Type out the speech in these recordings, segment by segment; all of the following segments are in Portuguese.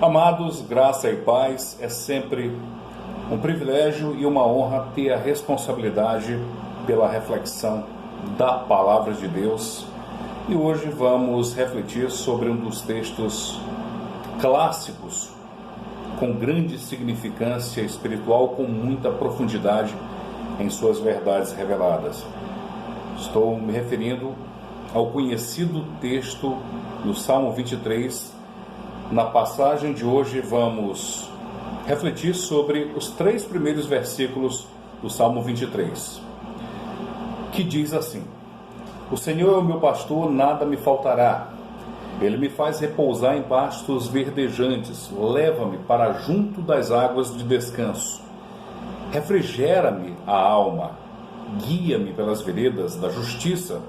Amados, graça e paz, é sempre um privilégio e uma honra ter a responsabilidade pela reflexão da Palavra de Deus. E hoje vamos refletir sobre um dos textos clássicos com grande significância espiritual, com muita profundidade em suas verdades reveladas. Estou me referindo ao conhecido texto do Salmo 23. Na passagem de hoje vamos refletir sobre os 3 primeiros versículos do Salmo 23, que diz assim: O Senhor é o meu pastor, nada me faltará. Ele me faz repousar em pastos verdejantes, leva-me para junto das águas de descanso. Refrigera-me a alma, guia-me pelas veredas da justiça,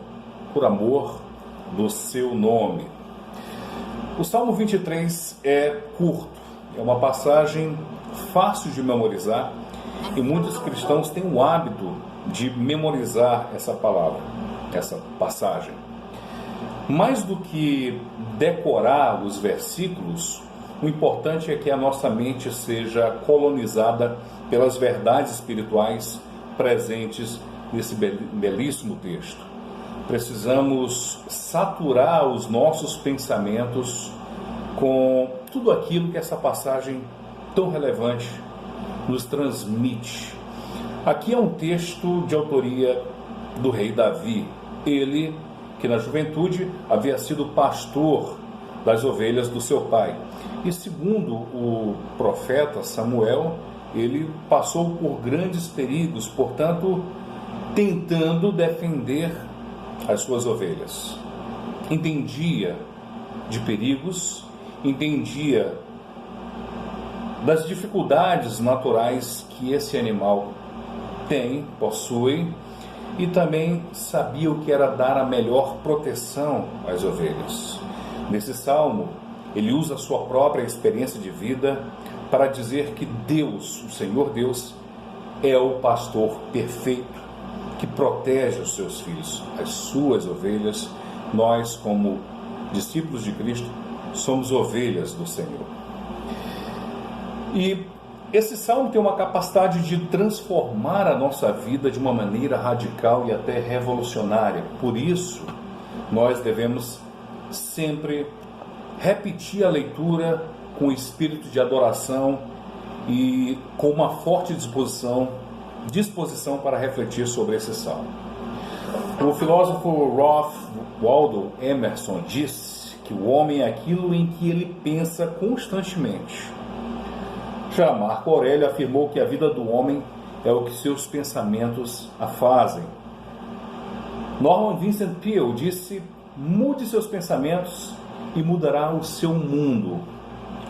por amor do seu nome. O Salmo 23 é curto, é uma passagem fácil de memorizar e muitos cristãos têm o hábito de memorizar essa palavra, essa passagem. Mais do que decorar os versículos, o importante é que a nossa mente seja colonizada pelas verdades espirituais presentes nesse belíssimo texto. Precisamos saturar os nossos pensamentos com tudo aquilo que essa passagem tão relevante nos transmite. Aqui é um texto de autoria do rei Davi. Ele, que na juventude havia sido pastor das ovelhas do seu pai. E segundo o profeta Samuel, ele passou por grandes perigos, portanto, tentando defender as suas ovelhas. Entendia de perigos, entendia das dificuldades naturais que esse animal possui, e também sabia o que era dar a melhor proteção às ovelhas. Nesse salmo, ele usa a sua própria experiência de vida para dizer que Deus, o Senhor Deus, é o pastor perfeito, que protege os seus filhos, as suas ovelhas. Nós, como discípulos de Cristo, somos ovelhas do Senhor. E esse salmo tem uma capacidade de transformar a nossa vida de uma maneira radical e até revolucionária. Por isso, nós devemos sempre repetir a leitura com espírito de adoração e com uma forte disposição para refletir sobre esse salmo. O filósofo Ralph Waldo Emerson disse que o homem é aquilo em que ele pensa constantemente. Já Marco Aurélio afirmou que a vida do homem é o que seus pensamentos a fazem. Norman Vincent Peale disse: mude seus pensamentos e mudará o seu mundo.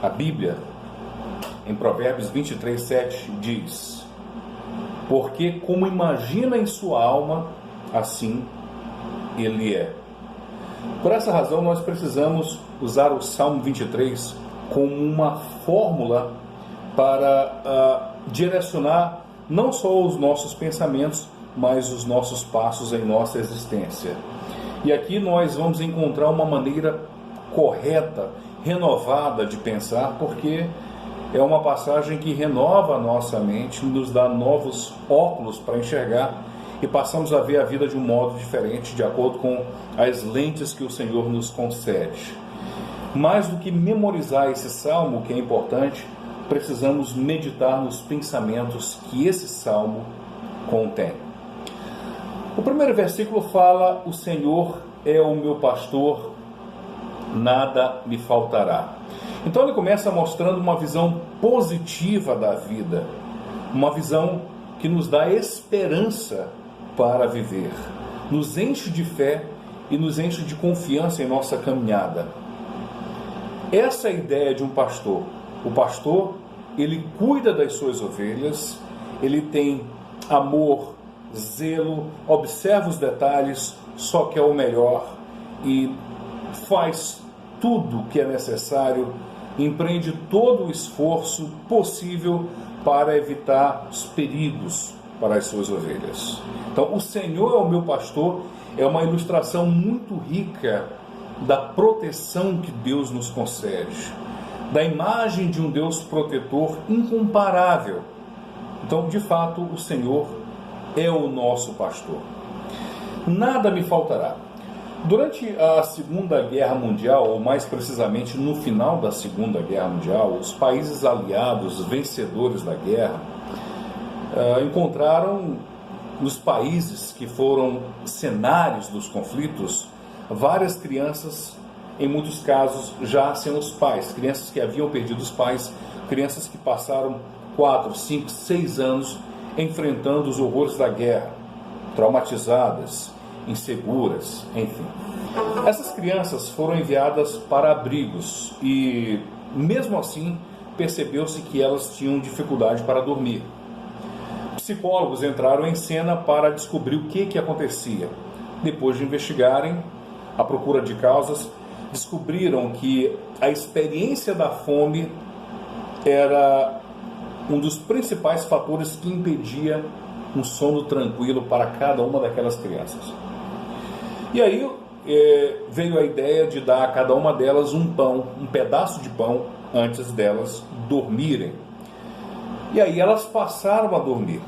A Bíblia, em Provérbios 23:7, diz: porque como imagina em sua alma, assim ele é. Por essa razão, nós precisamos usar o Salmo 23 como uma fórmula para direcionar não só os nossos pensamentos, mas os nossos passos em nossa existência. E aqui nós vamos encontrar uma maneira correta, renovada de pensar, porque é uma passagem que renova a nossa mente, nos dá novos óculos para enxergar e passamos a ver a vida de um modo diferente, de acordo com as lentes que o Senhor nos concede. Mais do que memorizar esse salmo, que é importante, precisamos meditar nos pensamentos que esse salmo contém. O primeiro versículo fala: o Senhor é o meu pastor, nada me faltará. Então ele começa mostrando uma visão positiva da vida, uma visão que nos dá esperança para viver, nos enche de fé e nos enche de confiança em nossa caminhada. Essa é a ideia de um pastor. O pastor, ele cuida das suas ovelhas, ele tem amor, zelo, observa os detalhes, só quer o melhor e faz tudo o que é necessário, empreende todo o esforço possível para evitar os perigos para as suas ovelhas. Então, o Senhor é o meu pastor é uma ilustração muito rica da proteção que Deus nos concede. da imagem de um Deus protetor incomparável. Então, de fato, o Senhor é o nosso pastor. Nada me faltará. Durante a Segunda Guerra Mundial, ou mais precisamente no final da Segunda Guerra Mundial, os países aliados, vencedores da guerra, encontraram nos países que foram cenários dos conflitos várias crianças, em muitos casos já sem os pais, crianças que haviam perdido os pais, crianças que passaram 4, 5, 6 anos enfrentando os horrores da guerra, traumatizadas, inseguras, enfim. Essas crianças foram enviadas para abrigos e, mesmo assim, percebeu-se que elas tinham dificuldade para dormir. Psicólogos entraram em cena para descobrir o que acontecia. Depois de investigarem à procura de causas, descobriram que a experiência da fome era um dos principais fatores que impedia um sono tranquilo para cada uma daquelas crianças. E aí veio a ideia de dar a cada uma delas um pão, um pedaço de pão, antes delas dormirem. E aí elas passaram a dormir.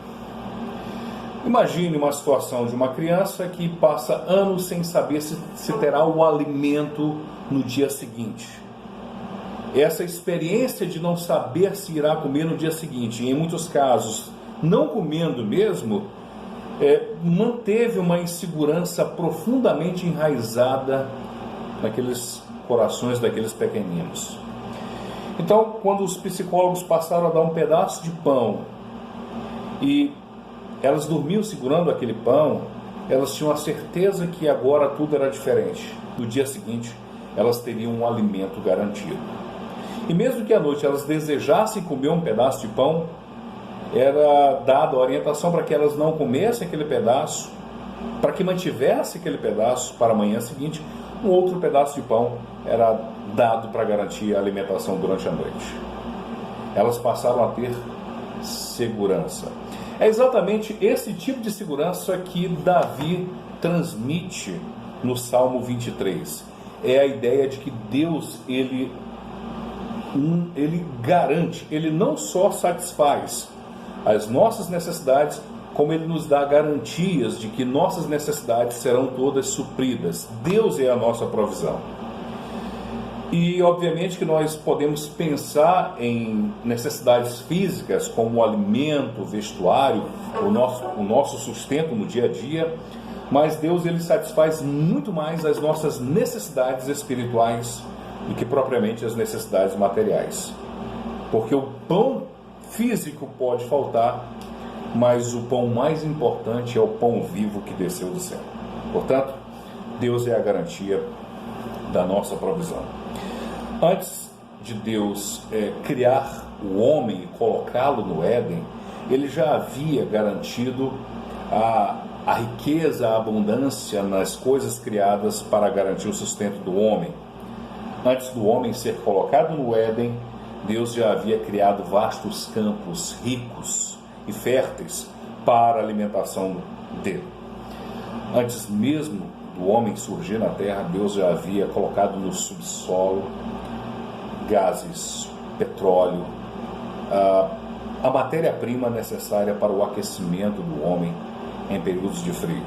Imagine uma situação de uma criança que passa anos sem saber se terá o alimento no dia seguinte. Essa experiência de não saber se irá comer no dia seguinte, e em muitos casos não comendo mesmo, manteve uma insegurança profundamente enraizada naqueles corações daqueles pequeninos. Então, quando os psicólogos passaram a dar um pedaço de pão e elas dormiam segurando aquele pão, elas tinham a certeza que agora tudo era diferente. No dia seguinte, elas teriam um alimento garantido. E mesmo que à noite elas desejassem comer um pedaço de pão, era dada a orientação para que elas não comessem aquele pedaço, para que mantivessem aquele pedaço para a manhã seguinte. Um outro pedaço de pão era dado para garantir a alimentação durante a noite. Elas passaram a ter segurança. É exatamente esse tipo de segurança que Davi transmite no Salmo 23. É a ideia de que Deus, ele garante, ele não só satisfaz as nossas necessidades, como ele nos dá garantias de que nossas necessidades serão todas supridas. Deus é a nossa provisão. E obviamente que nós podemos pensar em necessidades físicas, como o alimento, o vestuário, o nosso sustento no dia a dia, mas Deus, ele satisfaz muito mais as nossas necessidades espirituais do que propriamente as necessidades materiais. Porque o pão físico pode faltar, mas o pão mais importante é o pão vivo que desceu do céu. Portanto, Deus é a garantia da nossa provisão. Antes de Deus criar o homem e colocá-lo no Éden, ele já havia garantido a riqueza, a abundância nas coisas criadas para garantir o sustento do homem. Antes do homem ser colocado no Éden, Deus já havia criado vastos campos ricos e férteis para a alimentação dele. Antes mesmo do homem surgir na terra, Deus já havia colocado no subsolo gases, petróleo, a matéria-prima necessária para o aquecimento do homem em períodos de frio.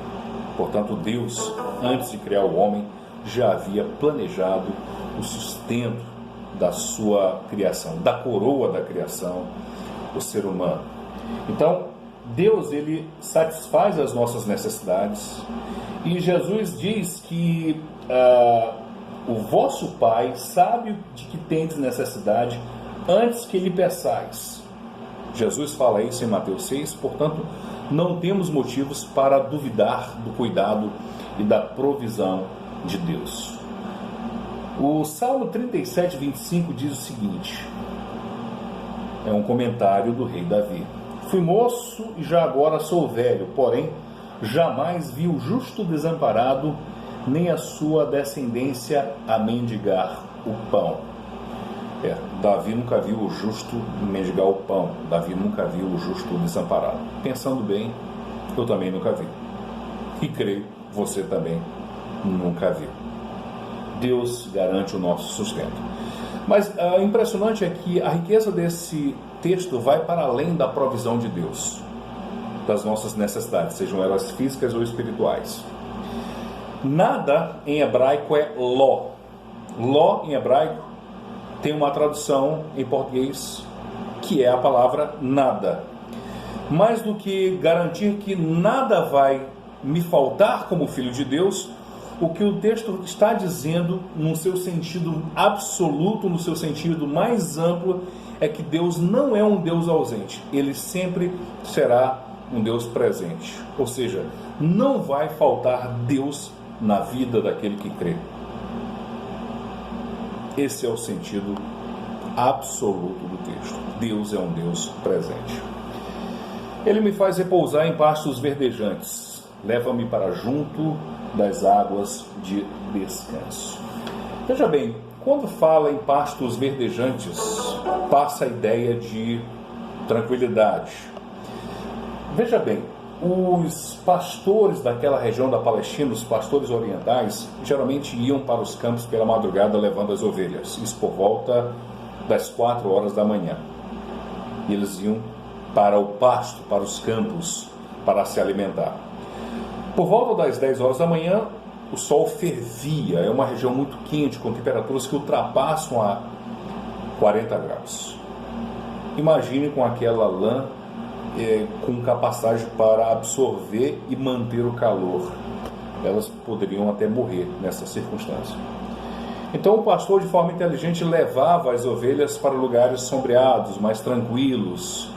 Portanto, Deus, antes de criar o homem, já havia planejado o sustento da sua criação, da coroa da criação, o ser humano. Então, Deus, ele satisfaz as nossas necessidades, e Jesus diz que o vosso Pai sabe de que tendes necessidade antes que lhe peçais. Jesus fala isso em Mateus 6, portanto, não temos motivos para duvidar do cuidado e da provisão de Deus. O Salmo 37, 25 diz o seguinte, é um comentário do rei Davi: fui moço e já agora sou velho, porém jamais vi o justo desamparado, nem a sua descendência a mendigar o pão. Davi nunca viu o justo mendigar o pão. Davi nunca viu o justo desamparado. Pensando bem, eu também nunca vi. E creio, você também nunca viu. Deus garante o nosso sustento. Mas o impressionante é que a riqueza desse texto vai para além da provisão de Deus, das nossas necessidades, sejam elas físicas ou espirituais. Nada em hebraico é ló. Ló em hebraico tem uma tradução em português que é a palavra nada. Mais do que garantir que nada vai me faltar como filho de Deus, o que o texto está dizendo, no seu sentido absoluto, no seu sentido mais amplo, é que Deus não é um Deus ausente. Ele sempre será um Deus presente. Ou seja, não vai faltar Deus na vida daquele que crê. Esse é o sentido absoluto do texto. Deus é um Deus presente. Ele me faz repousar em pastos verdejantes. Leva-me para junto das águas de descanso. Veja bem, quando fala em pastos verdejantes, passa a ideia de tranquilidade. Veja bem, os pastores daquela região da Palestina, os pastores orientais, geralmente iam para os campos pela madrugada levando as ovelhas, isso por volta das 4 horas da manhã. E eles iam para o pasto, para os campos, para se alimentar. Por volta das 10 horas da manhã, o sol fervia, é uma região muito quente, com temperaturas que ultrapassam a 40 graus. Imagine com aquela lã com capacidade para absorver e manter o calor. Elas poderiam até morrer nessa circunstância. Então o pastor, de forma inteligente, levava as ovelhas para lugares sombreados, mais tranquilos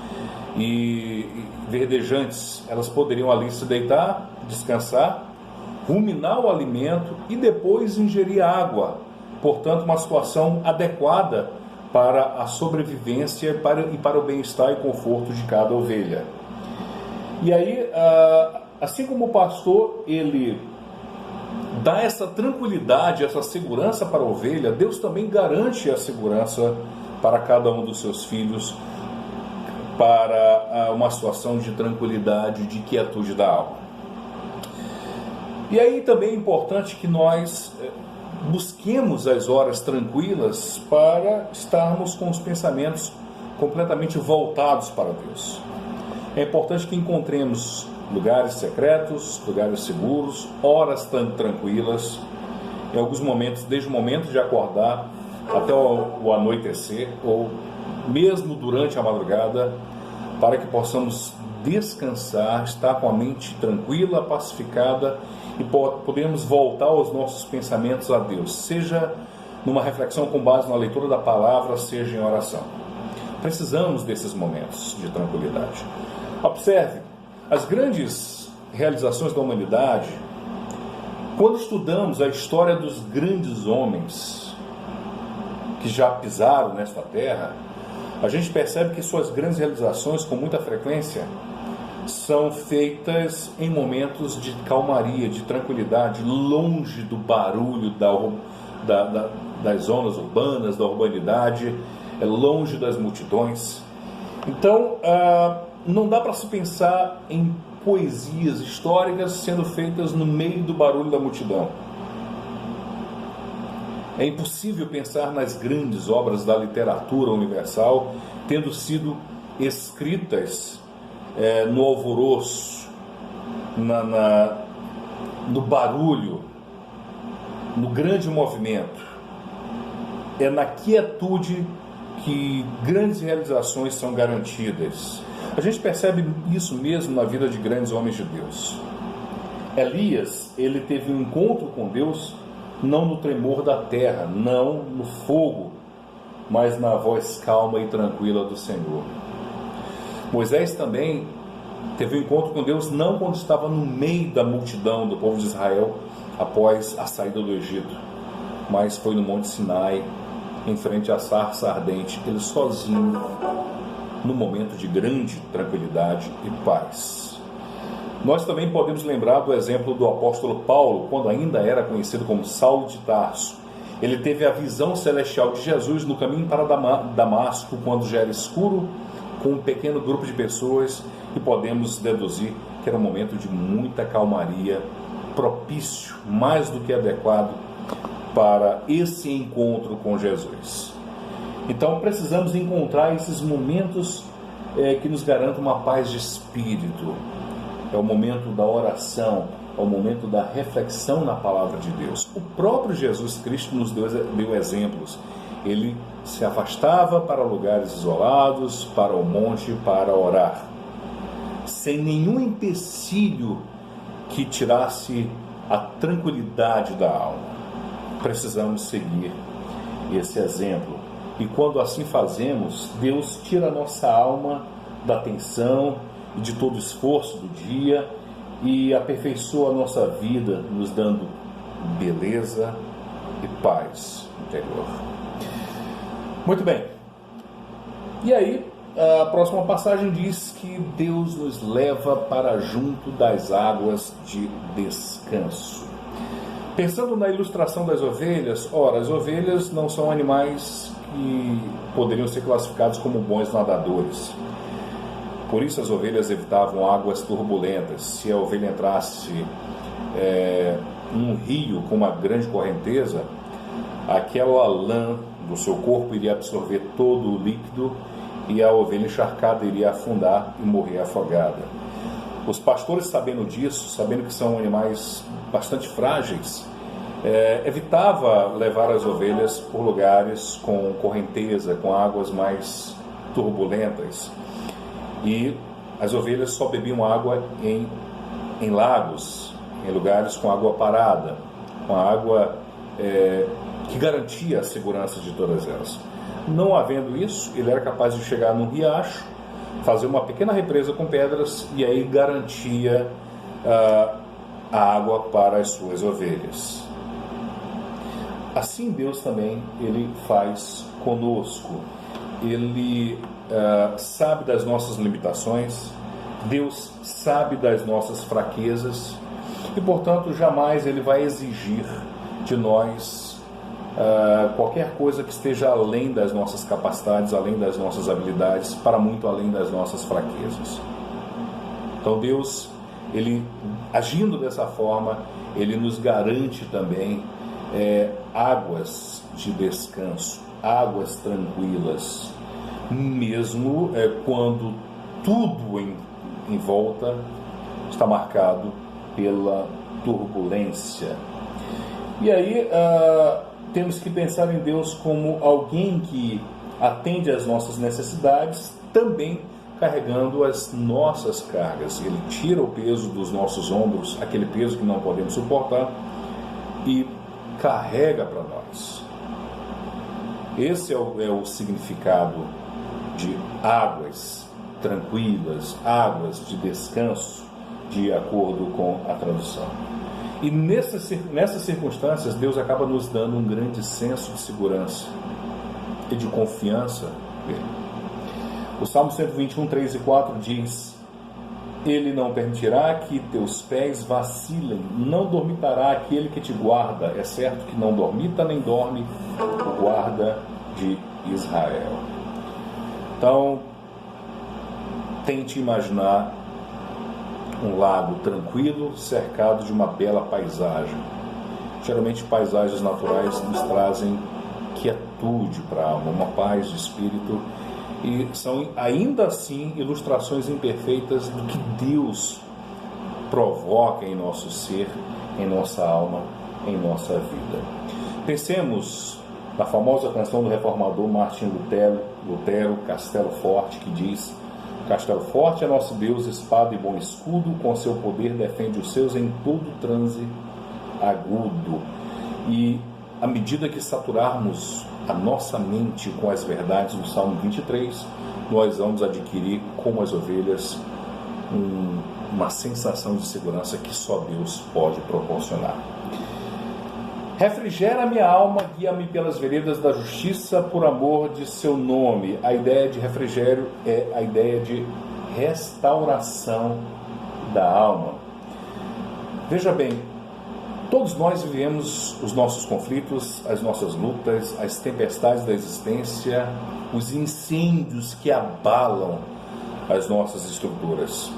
e verdejantes. Elas poderiam ali se deitar, descansar, ruminar o alimento e depois ingerir água. Portanto, uma situação adequada para a sobrevivência e para o bem-estar e conforto de cada ovelha. E aí, assim como o pastor, ele dá essa tranquilidade, essa segurança para a ovelha, Deus também garante a segurança para cada um dos seus filhos, para uma situação de tranquilidade, de quietude da alma. E aí também é importante que nós busquemos as horas tranquilas para estarmos com os pensamentos completamente voltados para Deus. É importante que encontremos lugares secretos, lugares seguros, horas tranquilas, em alguns momentos, desde o momento de acordar até o anoitecer, ou mesmo durante a madrugada, para que possamos descansar, estar com a mente tranquila, pacificada e podemos voltar os nossos pensamentos a Deus, seja numa reflexão com base na leitura da palavra, seja em oração. Precisamos desses momentos de tranquilidade. Observe, as grandes realizações da humanidade, quando estudamos a história dos grandes homens que já pisaram nesta terra, a gente percebe que suas grandes realizações, com muita frequência, são feitas em momentos de calmaria, de tranquilidade, longe do barulho das zonas urbanas, da urbanidade, longe das multidões. Então, não dá para se pensar em poesias históricas sendo feitas no meio do barulho da multidão. É impossível pensar nas grandes obras da literatura universal tendo sido escritas no alvoroço, no barulho, no grande movimento. É na quietude que grandes realizações são garantidas. A gente percebe isso mesmo na vida de grandes homens de Deus. Elias, ele teve um encontro com Deus não no tremor da terra, não no fogo, mas na voz calma e tranquila do Senhor. Moisés também teve um encontro com Deus não quando estava no meio da multidão do povo de Israel após a saída do Egito, mas foi no Monte Sinai, em frente à sarça ardente, ele sozinho, no momento de grande tranquilidade e paz. Nós também podemos lembrar do exemplo do apóstolo Paulo, quando ainda era conhecido como Saulo de Tarso. Ele teve a visão celestial de Jesus no caminho para Damasco, quando já era escuro, com um pequeno grupo de pessoas, e podemos deduzir que era um momento de muita calmaria, propício, mais do que adequado para esse encontro com Jesus. Então precisamos encontrar esses momentos que nos garantam uma paz de espírito. É o momento da oração, é o momento da reflexão na palavra de Deus. O próprio Jesus Cristo nos deu exemplos. Ele se afastava para lugares isolados, para o monte, para orar, sem nenhum empecilho que tirasse a tranquilidade da alma. Precisamos seguir esse exemplo. E quando assim fazemos, Deus tira a nossa alma da tensão e de todo o esforço do dia e aperfeiçoa a nossa vida, nos dando beleza e paz interior. Muito bem. E aí, a próxima passagem diz que Deus nos leva para junto das águas de descanso. Pensando na ilustração das ovelhas, ora, as ovelhas não são animais que poderiam ser classificados como bons nadadores. Por isso as ovelhas evitavam águas turbulentas. Se a ovelha entrasse num rio com uma grande correnteza, aquela lã do seu corpo iria absorver todo o líquido e a ovelha encharcada iria afundar e morrer afogada. Os pastores, sabendo disso, sabendo que são animais bastante frágeis, evitava levar as ovelhas por lugares com correnteza, com águas mais turbulentas. E as ovelhas só bebiam água em lagos, em lugares com água parada, com água que garantia a segurança de todas elas. Não havendo isso, ele era capaz de chegar num riacho, fazer uma pequena represa com pedras e aí garantia a água para as suas ovelhas. Assim Deus também, Ele faz conosco. Ele sabe das nossas limitações, Deus sabe das nossas fraquezas e, portanto, jamais Ele vai exigir de nós qualquer coisa que esteja além das nossas capacidades, além das nossas habilidades, para muito além das nossas fraquezas. Então Deus, Ele agindo dessa forma, Ele nos garante também águas de descanso, águas tranquilas, mesmo quando tudo em volta está marcado pela turbulência. E aí temos que pensar em Deus como alguém que atende às nossas necessidades, também carregando as nossas cargas. Ele tira o peso dos nossos ombros, aquele peso que não podemos suportar, e carrega para nós. Esse é o significado de águas tranquilas, águas de descanso, de acordo com a tradução. E nessas circunstâncias, Deus acaba nos dando um grande senso de segurança e de confiança nele. O Salmo 121, 3 e 4 diz: Ele não permitirá que teus pés vacilem, não dormitará aquele que te guarda. É certo que não dormita nem dorme o guarda de Israel. Então, tente imaginar um lago tranquilo, cercado de uma bela paisagem. Geralmente paisagens naturais nos trazem quietude para a alma, uma paz de espírito, e são ainda assim ilustrações imperfeitas do que Deus provoca em nosso ser, em nossa alma, em nossa vida. Pensemos na famosa canção do reformador Martim Lutero, Castelo Forte, que diz: Castelo forte é nosso Deus, espada e bom escudo, com seu poder defende os seus em todo transe agudo. E à medida que saturarmos a nossa mente com as verdades do Salmo 23, nós vamos adquirir, como as ovelhas, uma sensação de segurança que só Deus pode proporcionar. Refrigera minha alma, guia-me pelas veredas da justiça, por amor de seu nome. A ideia de refrigério é a ideia de restauração da alma. Veja bem, todos nós vivemos os nossos conflitos, as nossas lutas, as tempestades da existência, os incêndios que abalam as nossas estruturas.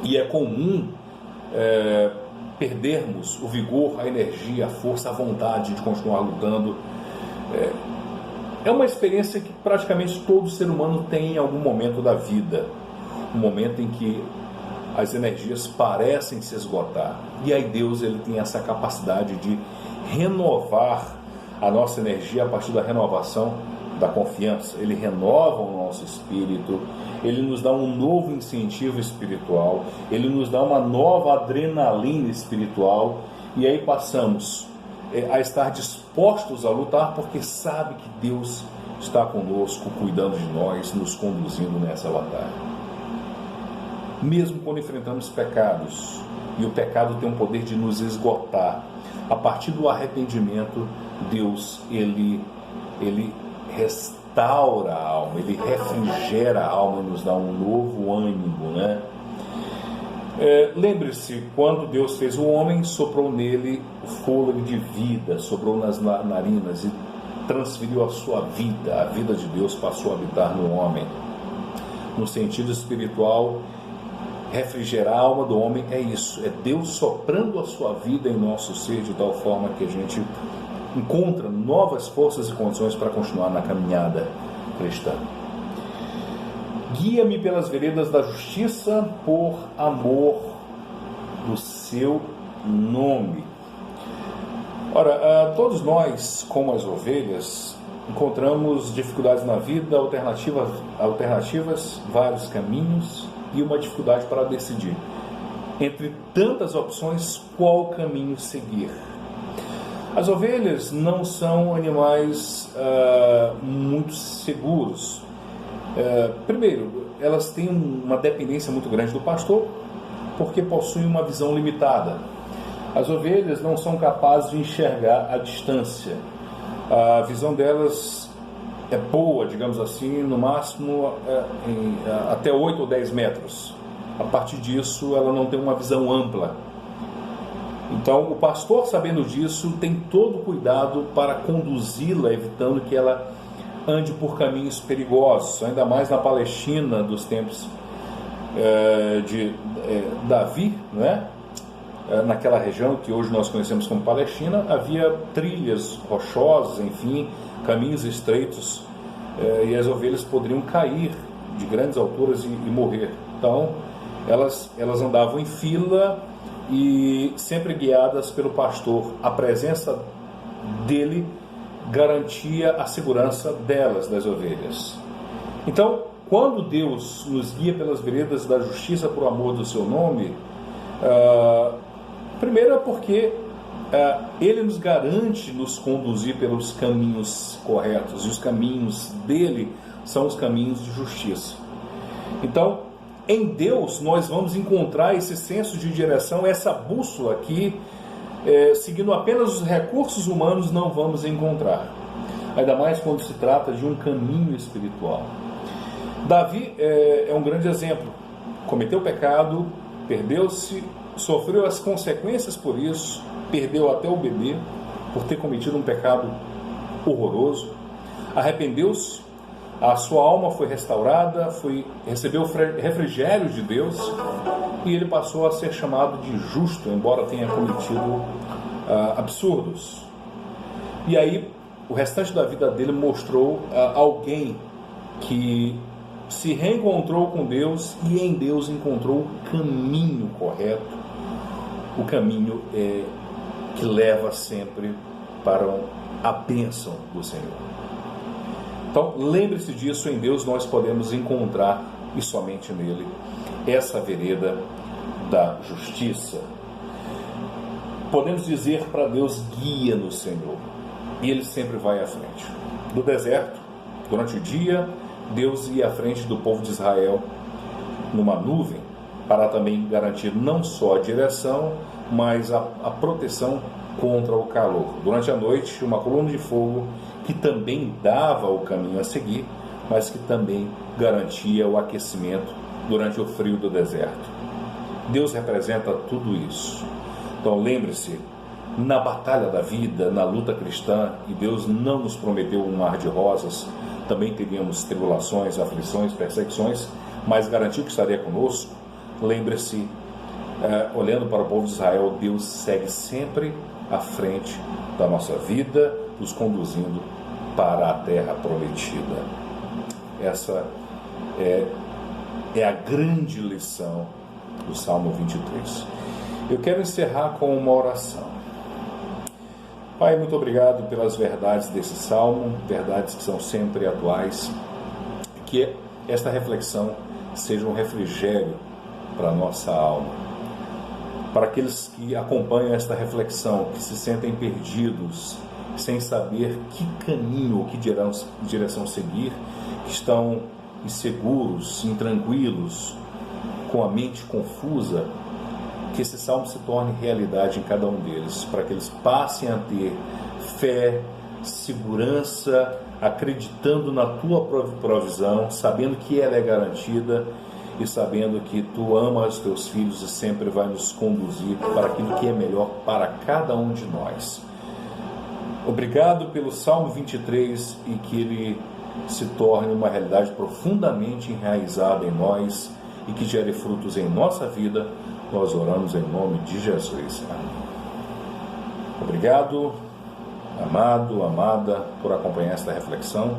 E é comum perdermos o vigor, a energia, a força, a vontade de continuar lutando. É uma experiência que praticamente todo ser humano tem em algum momento da vida. Um momento em que as energias parecem se esgotar. E aí Deus, ele tem essa capacidade de renovar a nossa energia a partir da renovação da confiança. Ele renova o nosso espírito, ele nos dá um novo incentivo espiritual, ele nos dá uma nova adrenalina espiritual, e aí passamos a estar dispostos a lutar, porque sabe que Deus está conosco, cuidando de nós, nos conduzindo nessa batalha. Mesmo quando enfrentamos pecados, e o pecado tem o poder de nos esgotar, a partir do arrependimento, Deus, ele restaura a alma, ele refrigera a alma e nos dá um novo ânimo, né? Lembre-se, quando Deus fez o homem, soprou nele o fôlego de vida, soprou nas narinas e transferiu a sua vida. A vida de Deus passou a habitar no homem. No sentido espiritual, refrigerar a alma do homem é isso, é Deus soprando a sua vida em nosso ser de tal forma que a gente encontra novas forças e condições para continuar na caminhada cristã. Guia-me pelas veredas da justiça por amor do seu nome. Ora, todos nós, como as ovelhas, encontramos dificuldades na vida, alternativas, vários caminhos e uma dificuldade para decidir. Entre tantas opções, qual caminho seguir? As ovelhas não são animais muito seguros. Primeiro, elas têm uma dependência muito grande do pastor, porque possuem uma visão limitada. As ovelhas não são capazes de enxergar a distância. A visão delas é boa, digamos assim, no máximo até 8 ou 10 metros. A partir disso, ela não tem uma visão ampla. Então, o pastor, sabendo disso, tem todo o cuidado para conduzi-la, evitando que ela ande por caminhos perigosos, ainda mais na Palestina dos tempos de Davi, né? Naquela região que hoje nós conhecemos como Palestina, havia trilhas rochosas, enfim, caminhos estreitos, e as ovelhas poderiam cair de grandes alturas e morrer. Então, elas andavam em fila e sempre guiadas pelo pastor. A presença dele garantia a segurança delas, das ovelhas. Então, quando Deus nos guia pelas veredas da justiça por amor do seu nome, primeiro é porque Ele nos garante nos conduzir pelos caminhos corretos, e os caminhos dele são os caminhos de justiça. Então, em Deus nós vamos encontrar esse senso de direção, essa bússola que, seguindo apenas os recursos humanos, não vamos encontrar. Ainda mais quando se trata de um caminho espiritual. Davi é um grande exemplo. Cometeu pecado, perdeu-se, sofreu as consequências por isso, perdeu até o bebê por ter cometido um pecado horroroso, arrependeu-se, a sua alma foi restaurada, recebeu o refrigério de Deus e ele passou a ser chamado de justo, embora tenha cometido absurdos. E aí o restante da vida dele mostrou alguém que se reencontrou com Deus e em Deus encontrou o caminho correto, o caminho que leva sempre para a bênção do Senhor. Então, lembre-se disso, em Deus nós podemos encontrar, e somente nele, essa vereda da justiça. Podemos dizer para Deus, guia-nos, Senhor, e Ele sempre vai à frente. No deserto, durante o dia, Deus ia à frente do povo de Israel numa nuvem, para também garantir não só a direção, mas a proteção contra o calor. Durante a noite, uma coluna de fogo que também dava o caminho a seguir, mas que também garantia o aquecimento durante o frio do deserto. Deus representa tudo isso. Então lembre-se, na batalha da vida, na luta cristã, e Deus não nos prometeu um mar de rosas, também teríamos tribulações, aflições, perseguições, mas garantiu que estaria conosco. Lembre-se, olhando para o povo de Israel, Deus segue sempre à frente da nossa vida, nos conduzindo para a terra prometida. Essa é a grande lição do Salmo 23. Eu quero encerrar com uma oração. Pai, muito obrigado pelas verdades desse Salmo, verdades que são sempre atuais, que esta reflexão seja um refrigério para a nossa alma. Para aqueles que acompanham esta reflexão, que se sentem perdidos, sem saber que caminho ou que direção seguir, que estão inseguros, intranquilos, com a mente confusa, que esse salmo se torne realidade em cada um deles, para que eles passem a ter fé, segurança, acreditando na tua provisão, sabendo que ela é garantida e sabendo que tu amas os teus filhos e sempre vai nos conduzir para aquilo que é melhor para cada um de nós. Obrigado pelo Salmo 23 e que ele se torne uma realidade profundamente enraizada em nós e que gere frutos em nossa vida. Nós oramos em nome de Jesus. Amém. Obrigado, amado, amada, por acompanhar esta reflexão,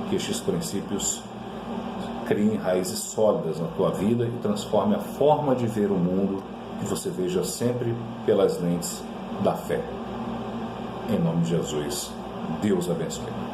que estes princípios criem raízes sólidas na tua vida e transforme a forma de ver o mundo, que você veja sempre pelas lentes da fé. Em nome de Jesus, Deus abençoe.